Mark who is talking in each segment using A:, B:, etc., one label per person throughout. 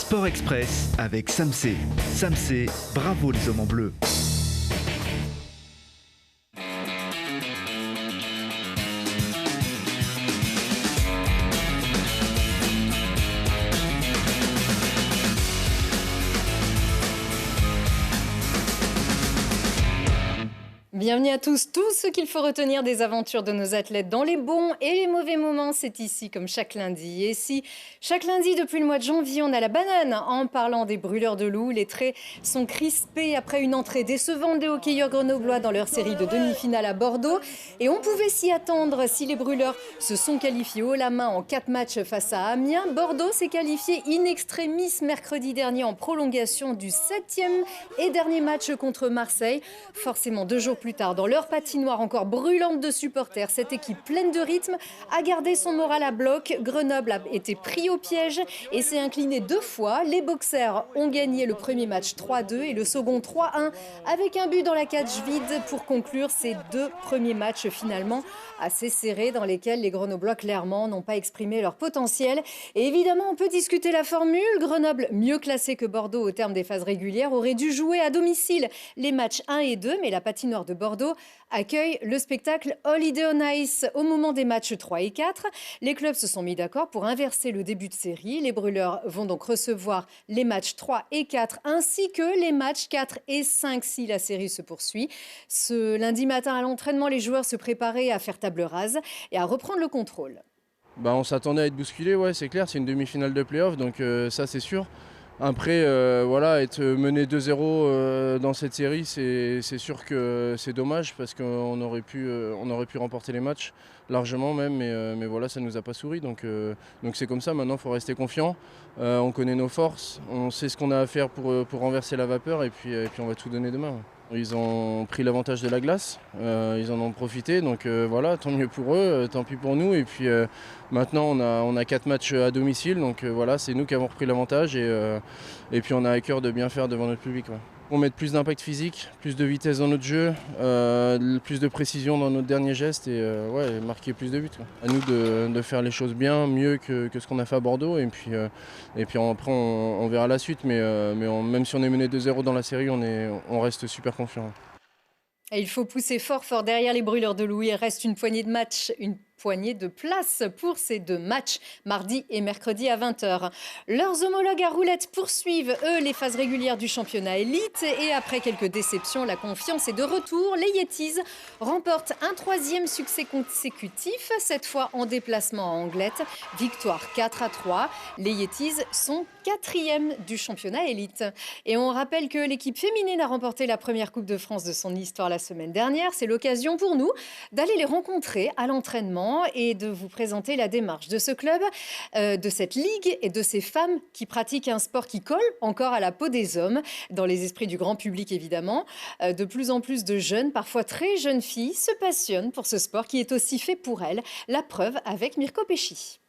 A: Sport Express avec Samsé. Samsé, bravo les hommes en bleu.
B: Bienvenue à tous. Tout ce qu'il faut retenir des aventures de nos athlètes dans les bons et les mauvais moments, c'est ici comme chaque lundi. Et si chaque lundi depuis le mois de janvier, on a la banane en parlant des brûleurs de loups, les traits sont crispés après une entrée décevante des hockeyeurs grenoblois dans leur série de demi-finale à Bordeaux. Et on pouvait s'y attendre si les brûleurs se sont qualifiés haut la main en 4 matchs face à Amiens. Bordeaux s'est qualifié in extremis mercredi dernier en prolongation du 7e et dernier match contre Marseille. Forcément 2 jours plus tard, dans leur patinoire encore brûlante de supporters, cette équipe pleine de rythme a gardé son moral à bloc. Grenoble a été pris au piège et s'est incliné 2 fois. Les Boxers ont gagné le premier match 3-2 et le second 3-1 avec un but dans la cage vide pour conclure ces 2 premiers matchs finalement assez serrés dans lesquels les Grenoblois clairement n'ont pas exprimé leur potentiel. Et évidemment, on peut discuter la formule. Grenoble, mieux classé que Bordeaux au terme des phases régulières, aurait dû jouer à domicile les matchs 1 et 2, mais la patinoire de Bordeaux accueille le spectacle Holiday on Ice au moment des matchs 3 et 4. Les clubs se sont mis d'accord pour inverser le début de série. Les Brûleurs vont donc recevoir les matchs 3 et 4 ainsi que les matchs 4 et 5 si la série se poursuit. Ce lundi matin à l'entraînement, les joueurs se préparaient à faire table rase et à reprendre le contrôle.
C: On s'attendait à être bousculé, ouais, c'est clair, c'est une demi-finale de play-off, donc ça c'est sûr. Après, être mené 2-0 dans cette série, c'est sûr que c'est dommage parce qu'on aurait pu remporter les matchs largement même, mais voilà, ça ne nous a pas souri. Donc c'est comme ça, maintenant il faut rester confiant. On connaît nos forces, on sait ce qu'on a à faire pour renverser la vapeur et puis on va tout donner demain. Ils ont pris l'avantage de la glace, ils en ont profité, donc voilà, tant mieux pour eux, tant pis pour nous. Et puis maintenant on a 4 matchs à domicile, donc voilà, c'est nous qui avons repris l'avantage et puis on a à cœur de bien faire devant notre public. Ouais. On met plus d'impact physique, plus de vitesse dans notre jeu, plus de précision dans notre dernier geste et marquer plus de buts. Quoi. À nous de faire les choses bien, mieux que ce qu'on a fait à Bordeaux et puis après on verra la suite. Mais même si on est mené 2-0 dans la série, on reste super confiant.
B: Et il faut pousser fort derrière les Brûleurs de loups. Il reste une poignée de places pour ces 2 matchs, mardi et mercredi à 20h. Leurs homologues à roulettes poursuivent, eux, les phases régulières du championnat élite. Et après quelques déceptions, la confiance est de retour. Les Yetis remportent un 3e succès consécutif, cette fois en déplacement à Anglette. Victoire 4-3. Les Yetis sont 4e du championnat élite. Et on rappelle que l'équipe féminine a remporté la première Coupe de France de son histoire la semaine dernière. C'est l'occasion pour nous d'aller les rencontrer à l'entraînement et de vous présenter la démarche de ce club, de cette ligue et de ces femmes qui pratiquent un sport qui colle encore à la peau des hommes, dans les esprits du grand public évidemment. De plus en plus de jeunes, parfois très jeunes filles, se passionnent pour ce sport qui est aussi fait pour elles. La preuve avec Mirko Pesci.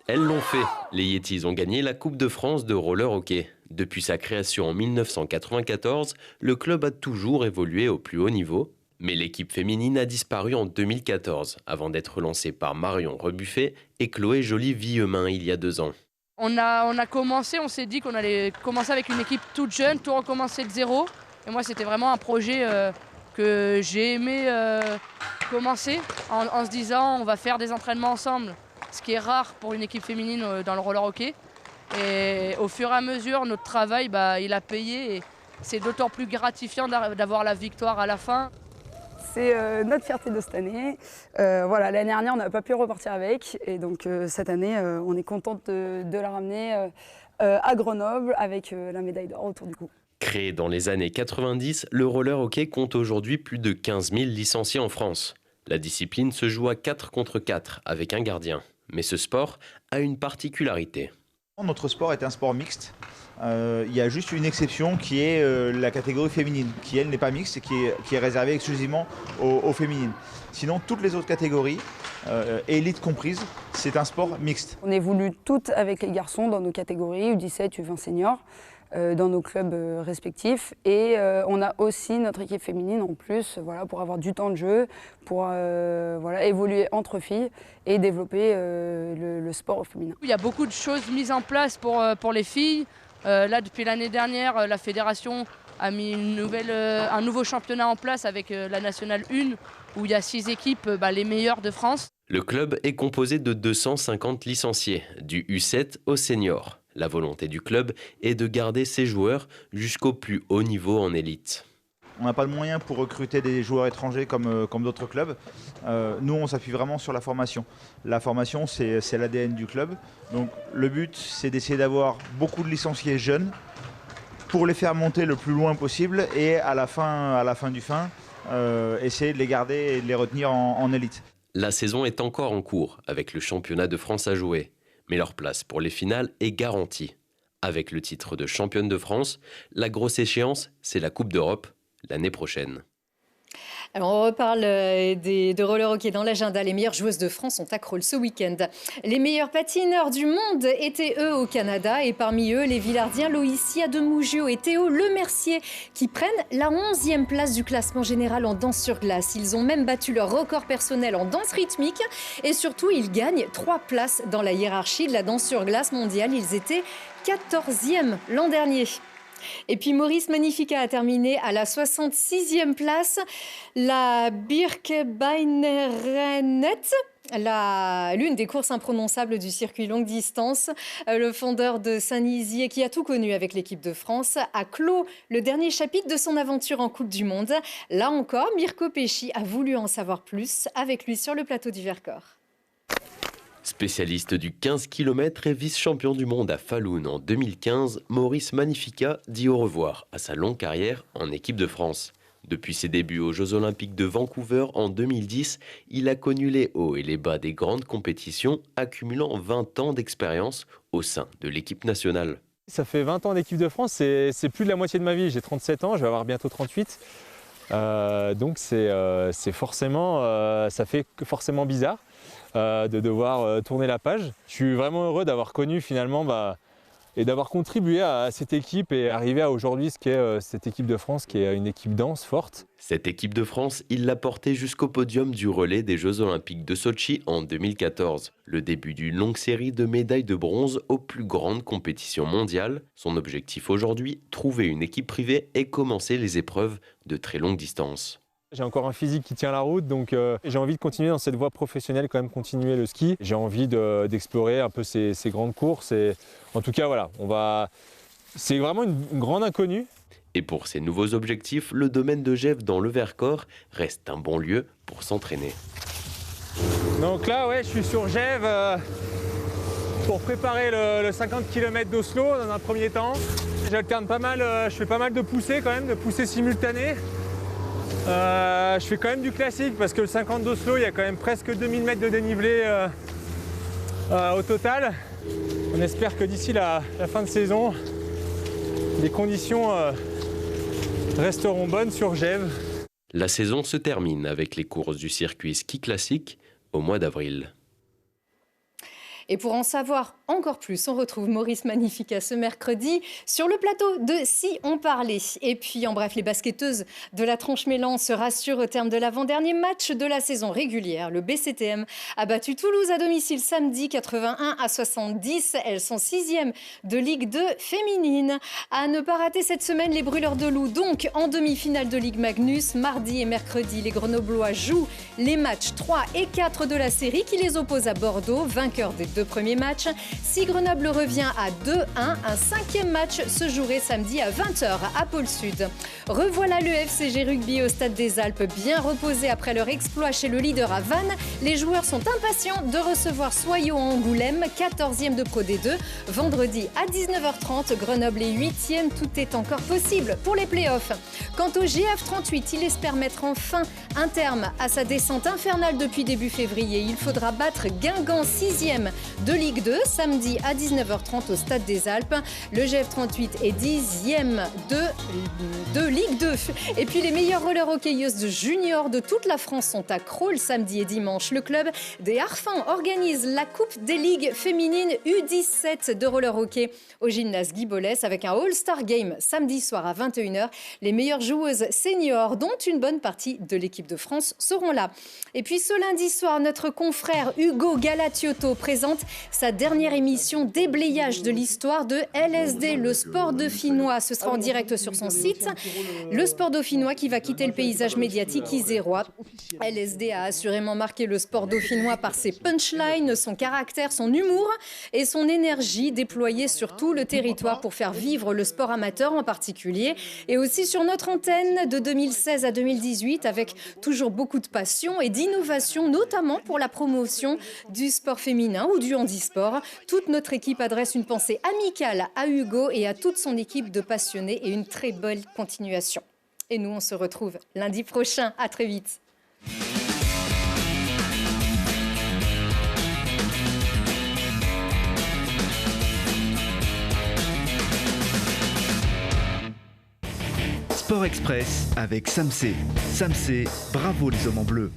D: Elles l'ont fait. Les Yetis ont gagné la Coupe de France de roller hockey. Depuis sa création en 1994, le club a toujours évolué au plus haut niveau. Mais l'équipe féminine a disparu en 2014, avant d'être relancée par Marion Rebuffet et Chloé Joly-Villemain il y a 2 ans.
E: On a commencé, on s'est dit qu'on allait commencer avec une équipe toute jeune, tout recommencer de zéro. Et moi, c'était vraiment un projet que j'ai aimé commencer en se disant on va faire des entraînements ensemble, ce qui est rare pour une équipe féminine dans le roller hockey. Et au fur et à mesure, notre travail, il a payé et c'est d'autant plus gratifiant d'avoir la victoire à la fin.
F: C'est notre fierté de cette année. L'année dernière, on n'a pas pu repartir avec. Et donc cette année, on est contente de la ramener à Grenoble avec la médaille d'or autour du cou.
D: Créé dans les années 90, le roller hockey compte aujourd'hui plus de 15 000 licenciés en France. La discipline se joue à 4 contre 4 avec un gardien. Mais ce sport a une particularité.
G: Notre sport est un sport mixte. Il y a juste une exception qui est la catégorie féminine, qui elle n'est pas mixte et qui est réservée exclusivement aux féminines. Sinon, toutes les autres catégories, élites comprises, c'est un sport mixte.
F: On évolue toutes avec les garçons dans nos catégories, U17, U20 seniors. dans nos clubs respectifs. Et on a aussi notre équipe féminine en plus, voilà, pour avoir du temps de jeu, pour voilà, évoluer entre filles et développer le sport féminin.
E: Il y a beaucoup de choses mises en place pour les filles. Là, depuis l'année dernière, la fédération a mis un nouveau championnat en place avec la Nationale 1, où il y a 6 équipes, les meilleures de France.
D: Le club est composé de 250 licenciés, du U7 au senior. La volonté du club est de garder ses joueurs jusqu'au plus haut niveau en élite.
G: On n'a pas de moyens pour recruter des joueurs étrangers comme d'autres clubs. Nous, on s'appuie vraiment sur la formation. La formation, c'est l'ADN du club. Donc le but, c'est d'essayer d'avoir beaucoup de licenciés jeunes pour les faire monter le plus loin possible et à la fin du fin, essayer de les garder et de les retenir en élite.
D: La saison est encore en cours avec le championnat de France à jouer. Mais leur place pour les finales est garantie. Avec le titre de championne de France, la grosse échéance, c'est la Coupe d'Europe l'année prochaine.
B: Alors on reparle de roller hockey dans l'agenda. Les meilleures joueuses de France sont à Crolles ce week-end. Les meilleurs patineurs du monde étaient eux au Canada. Et parmi eux, les Villardiens Loïcia de Mougio et Théo Lemercier qui prennent la 11e place du classement général en danse sur glace. Ils ont même battu leur record personnel en danse rythmique. Et surtout, ils gagnent 3 places dans la hiérarchie de la danse sur glace mondiale. Ils étaient 14e l'an dernier. Et puis Maurice Magnifica a terminé à la 66e place. La Birkebeinerrennet, l'une des courses imprononçables du circuit longue distance. Le fondeur de Saint-Nizier, qui a tout connu avec l'équipe de France, a clos le dernier chapitre de son aventure en Coupe du Monde. Là encore, Mirko Pesci a voulu en savoir plus avec lui sur le plateau du Vercors.
D: Spécialiste du 15 km et vice-champion du monde à Falun en 2015, Maurice Magnifica dit au revoir à sa longue carrière en équipe de France. Depuis ses débuts aux Jeux Olympiques de Vancouver en 2010, il a connu les hauts et les bas des grandes compétitions, accumulant 20 ans d'expérience au sein de l'équipe nationale.
H: Ça fait 20 ans d'équipe de France, c'est plus de la moitié de ma vie. J'ai 37 ans, je vais avoir bientôt 38. Donc c'est forcément, ça fait forcément bizarre de devoir tourner la page. Je suis vraiment heureux d'avoir connu finalement et d'avoir contribué à cette équipe et arriver à aujourd'hui ce qu'est cette équipe de France qui est une équipe dense, forte.
D: Cette équipe de France, il l'a portée jusqu'au podium du relais des Jeux Olympiques de Sotchi en 2014. Le début d'une longue série de médailles de bronze aux plus grandes compétitions mondiales. Son objectif aujourd'hui, trouver une équipe privée et commencer les épreuves de très longue distance.
H: J'ai encore un physique qui tient la route, donc j'ai envie de continuer dans cette voie professionnelle, quand même continuer le ski. J'ai envie d'explorer un peu ces grandes courses. Et en tout cas, voilà, c'est vraiment une grande inconnue.
D: Et pour ces nouveaux objectifs, le domaine de Gèvres dans le Vercors reste un bon lieu pour s'entraîner.
H: Donc là, ouais, je suis sur Gèvres pour préparer le 50 km d'Oslo dans un premier temps. J'alterne pas mal, je fais pas mal de poussées quand même, de poussées simultanées. Je fais quand même du classique parce que le 50 d'Oslo, il y a quand même presque 2000 mètres de dénivelé au total. On espère que d'ici la fin de saison, les conditions resteront bonnes sur Gèvres.
D: La saison se termine avec les courses du circuit ski classique au mois d'avril.
B: Et pour en savoir encore plus, on retrouve Maurice Magnifica ce mercredi sur le plateau de Si on parlait. Et puis, en bref, les basketteuses de la Tranche-Mélan se rassurent au terme de l'avant-dernier match de la saison régulière. Le BCTM a battu Toulouse à domicile samedi 81-70. Elles sont 6e de Ligue 2 féminine. À ne pas rater cette semaine, les Brûleurs de Loup, donc en demi-finale de Ligue Magnus. Mardi et mercredi, les Grenoblois jouent les matchs 3 et 4 de la série qui les opposent à Bordeaux, vainqueur des 2 premiers matchs. Si Grenoble revient à 2-1, un 5e match se jouerait samedi à 20h à Pôle Sud. Revoilà le FCG Rugby au Stade des Alpes, bien reposé après leur exploit chez le leader à Vannes. Les joueurs sont impatients de recevoir Soyaux en Angoulême, 14e de Pro D2. Vendredi à 19h30, Grenoble est 8e, tout est encore possible pour les playoffs. Quant au GF38, il espère mettre enfin un terme à sa descente infernale depuis début février. Il faudra battre Guingamp 6e de Ligue 2, samedi à 19h30 au Stade des Alpes. Le GF38 est 10e de Ligue 2. Et puis les meilleures roller hockeyeuses de juniors de toute la France sont à Crolles samedi et dimanche. Le club des Harfans organise la Coupe des Ligues féminines U17 de roller hockey au gymnase Guy Bollès avec un All-Star Game samedi soir à 21h. Les meilleures joueuses seniors, dont une bonne partie de l'équipe de France, seront là. Et puis ce lundi soir, notre confrère Hugo Galatiotto présente sa dernière émission déblayage de l'histoire de LSD, le sport dauphinois. Ce sera en direct sur son site. Le sport dauphinois qui va quitter le paysage médiatique isérois. LSD a assurément marqué le sport dauphinois par ses punchlines, son caractère, son humour et son énergie déployée sur tout le territoire pour faire vivre le sport amateur en particulier, et aussi sur notre antenne de 2016 à 2018 avec toujours beaucoup de passion et d'innovation, notamment pour la promotion du sport féminin ou du handisport. Toute notre équipe adresse une pensée amicale à Hugo et à toute son équipe de passionnés et une très belle continuation. Et nous, on se retrouve lundi prochain. À très vite.
A: Sport Express avec Samsé. Samsé, bravo les hommes en bleu.